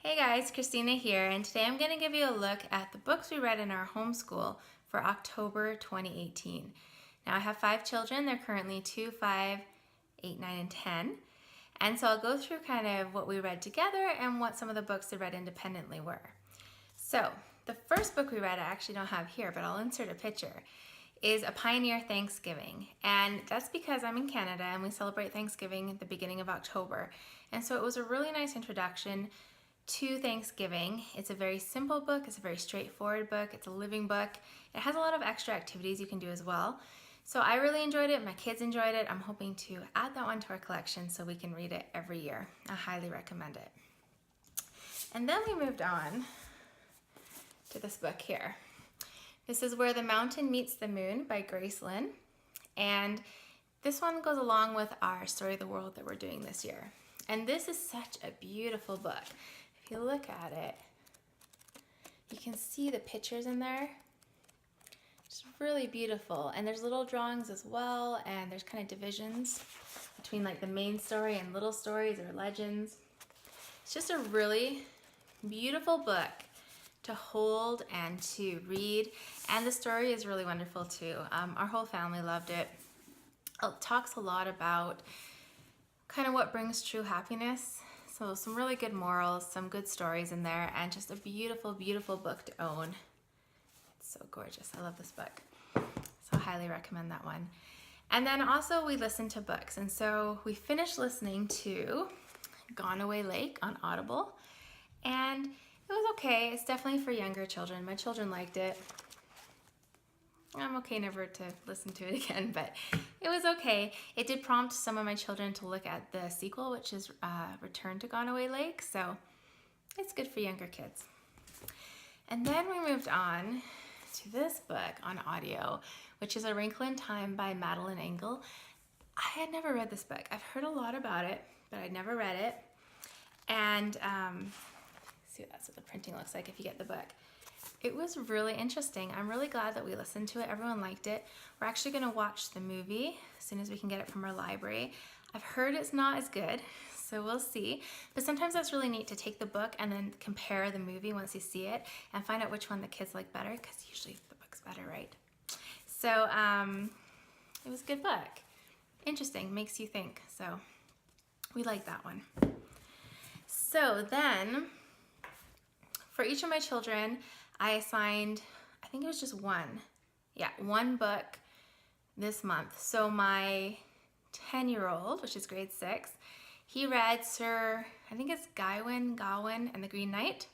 Hey guys, Christina here, and today I'm going to give you a look at the books we read in our homeschool for October 2018. Now I have 5 children. They're currently 2, 5, 8, 9, and 10. And so I'll go through kind of what we read together and what some of the books they read independently were. So the first book we read I actually don't have here, but I'll insert a picture, is A Pioneer Thanksgiving. And that's because I'm in Canada and we celebrate Thanksgiving at the beginning of October. And so it was a really nice introduction to Thanksgiving. It's a very simple book, it's a very straightforward book, it's a living book. It has a lot of extra activities you can do as well. So I really enjoyed it, my kids enjoyed it. I'm hoping to add that one to our collection so we can read it every year. I highly recommend it. And then we moved on to this book here. This is Where the Mountain Meets the Moon by Grace Lynn. And this one goes along with our Story of the World that we're doing this year. And this is such a beautiful book. If you look at it, you can see the pictures in there. It's really beautiful. And there's little drawings as well, and there's kind of divisions between like the main story and little stories or legends. It's just a really beautiful book to hold and to read, and the story is really wonderful too. Our whole family loved it. It talks a lot about kind of what brings true happiness. So some really good morals, some good stories in there, and just a beautiful, beautiful book to own. It's so gorgeous. I love this book. So I highly recommend that one. And then also we listened to books. And so we finished listening to Gone Away Lake on Audible. And it was okay. It's definitely for younger children. My children liked it. I'm okay never to listen to it again, but it was okay. It did prompt some of my children to look at the sequel, which is Return to Gone Away Lake, so it's good for younger kids. And then we moved on to this book on audio, which is A Wrinkle in Time by Madeline Engel. I had never read this book. I've heard a lot about it, but I'd never read it. And see, that's what the printing looks like if you get the book. It was really interesting. I'm really glad that we listened to it. Everyone liked it. We're actually going to watch the movie as soon as we can get it from our library. I've heard it's not as good, so we'll see. But sometimes that's really neat to take the book and then compare the movie once you see it and find out which one the kids like better, because usually the book's better, right? So it was a good book. Interesting, makes you think. So we like that one. So then for each of my children, I assigned, I think it was just one book this month. So my 10-year-old, which is grade 6, he read Sir, I think it's Gawain and the Green Knight.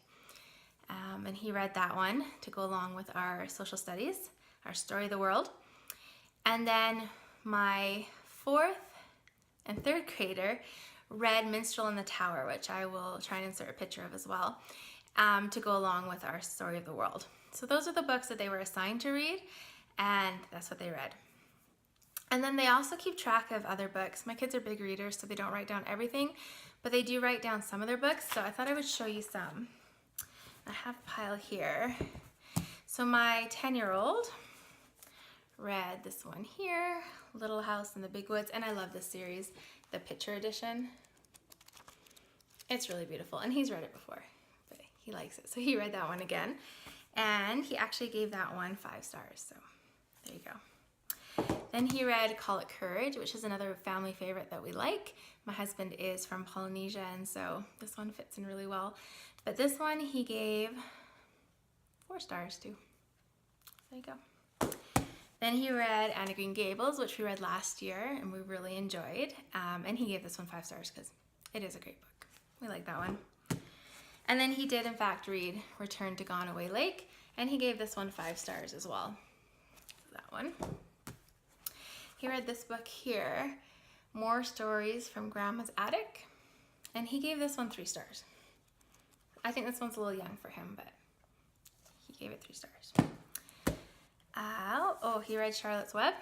And he read that one to go along with our social studies, our Story of the World. And then my 4th and 3rd grader read Minstrel in the Tower, which I will try and insert a picture of as well. To go along with our Story of the World. So those are the books that they were assigned to read, and that's what they read. And then they also keep track of other books. My kids are big readers, so they don't write down everything, but they do write down some of their books, so I thought I would show you some. I have a pile here. So my 10-year-old read this one here, Little House in the Big Woods, and I love this series, the picture edition. It's really beautiful, and he's read it before. He likes it. So he read that one again. And he actually gave that one 5 stars. So there you go. Then he read Call It Courage, which is another family favorite that we like. My husband is from Polynesia, and so this one fits in really well. But this one he gave 4 stars to. There you go. Then he read Anne of Green Gables, which we read last year, and we really enjoyed. And he gave this one 5 stars because it is a great book. We like that one. And then he did, in fact, read Return to Gone Away Lake, and he gave this one 5 stars as well. That one. He read this book here, More Stories from Grandma's Attic, and he gave this one 3 stars. I think this one's a little young for him, but he gave it 3 stars. Oh, he read Charlotte's Web.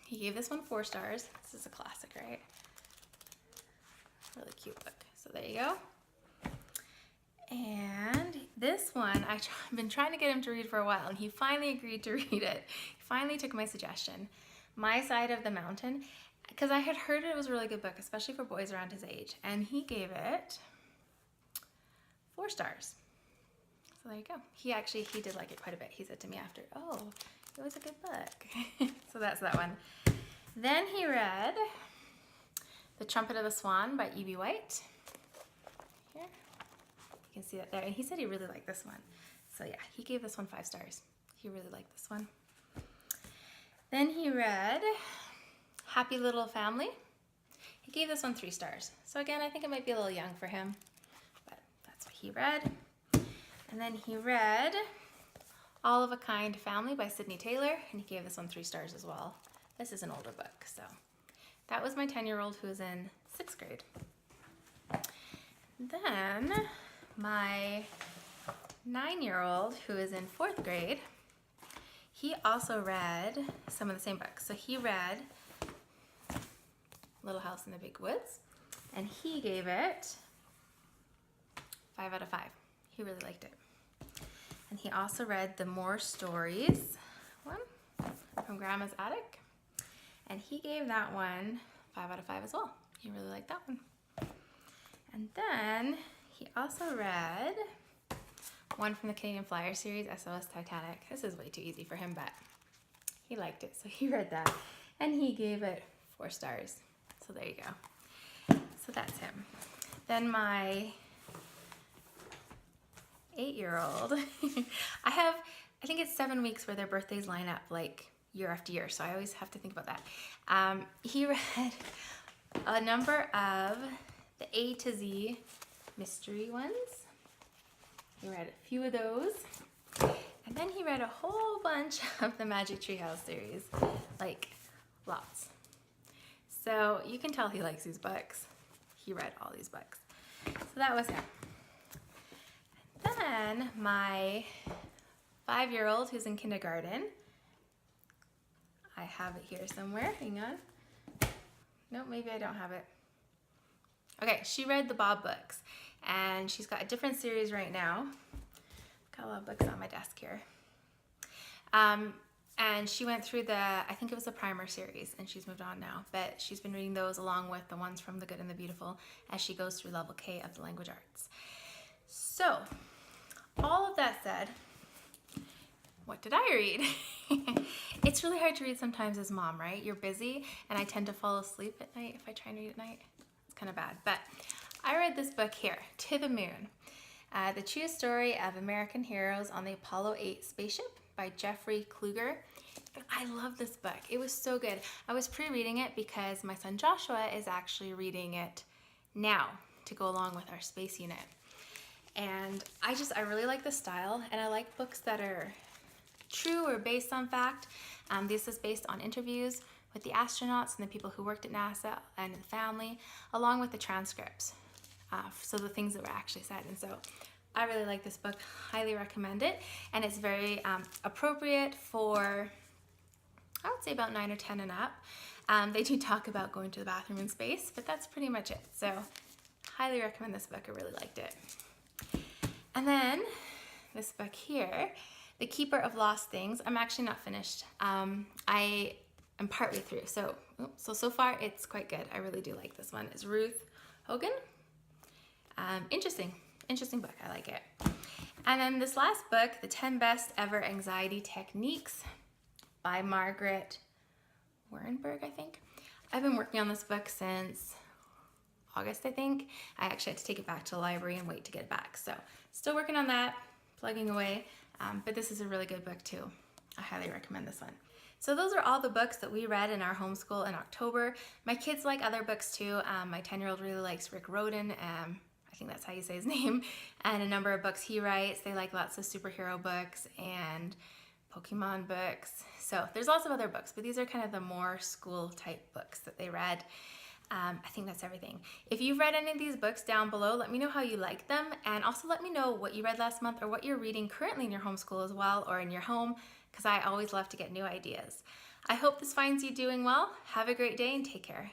He gave this one 4 stars. This is a classic, right? Really cute book. So there you go. And this one, I've been trying to get him to read for a while, and he finally agreed to read it. He finally took my suggestion. My Side of the Mountain, because I had heard it was a really good book, especially for boys around his age, and he gave it 4 stars. So there you go. He did like it quite a bit. He said to me after, oh, it was a good book. So that's that one. Then he read The Trumpet of the Swan by E.B. White. Here, you can see that there. And he said he really liked this one. So yeah, he gave this one 5 stars. He really liked this one. Then he read Happy Little Family. He gave this one 3 stars. So again, I think it might be a little young for him, but that's what he read. And then he read All of a Kind Family by Sydney Taylor, and he gave this one 3 stars as well. This is an older book, so that was my 10-year-old who was in 6th grade. Then my 9-year-old who is in 4th grade, he also read some of the same books. So he read Little House in the Big Woods, and he gave it 5 out of 5. He really liked it. And he also read the More Stories one from Grandma's Attic, and he gave that one 5 out of 5 as well. He really liked that one. And then he also read one from the Canadian Flyer series, SOS Titanic. This is way too easy for him, but he liked it, so he read that. And he gave it 4 stars. So there you go. So that's him. Then my 8-year-old, I think it's 7 weeks where their birthdays line up like year after year, so I always have to think about that. He read a number of the A to Z mystery ones. He read a few of those, and then he read a whole bunch of the Magic Tree House series, like lots. So you can tell he likes these books. He read all these books. So that was him. And then my 5-year-old who's in kindergarten, I have it here somewhere, hang on. No, maybe I don't have it. Okay, she read the Bob books, and she's got a different series right now. Got a lot of books on my desk here. And she went through I think it was the primer series, and she's moved on now, but she's been reading those along with the ones from The Good and the Beautiful as she goes through level K of the language arts. So, all of that said, what did I read? It's really hard to read sometimes as mom, right? You're busy, and I tend to fall asleep at night if I try and read at night. It's kind of bad, but I read this book here, To the Moon, the true story of American heroes on the Apollo 8 spaceship by Jeffrey Kluger. And I love this book. It was so good. I was pre-reading it because my son Joshua is actually reading it now to go along with our space unit. And I really like the style, and I like books that are true or based on fact. This is based on interviews with the astronauts and the people who worked at NASA and the family, along with the transcripts. So the things that were actually said. And so I really like this book, highly recommend it. And it's very appropriate for, I would say about 9 or 10 and up. They do talk about going to the bathroom in space, but that's pretty much it. So highly recommend this book, I really liked it. And then this book here, The Keeper of Lost Things. I'm actually not finished. I am partway through. So far it's quite good. I really do like this one. It's Ruth Hogan. Interesting book. I like it. And then this last book, The 10 Best Ever Anxiety Techniques by Margaret Wernberg, I think. I've been working on this book since August, I think. I actually had to take it back to the library and wait to get it back. So still working on that, plugging away. But this is a really good book too. I highly recommend this one. So those are all the books that we read in our homeschool in October. My kids like other books too. My 10-year-old really likes Rick Rhoden. I think that's how you say his name. And a number of books he writes. They like lots of superhero books and Pokemon books. So there's lots of other books, but these are kind of the more school type books that they read. I think that's everything. If you've read any of these books down below, let me know how you like them, and also let me know what you read last month or what you're reading currently in your homeschool as well, or in your home, because I always love to get new ideas. I hope this finds you doing well. Have a great day and take care.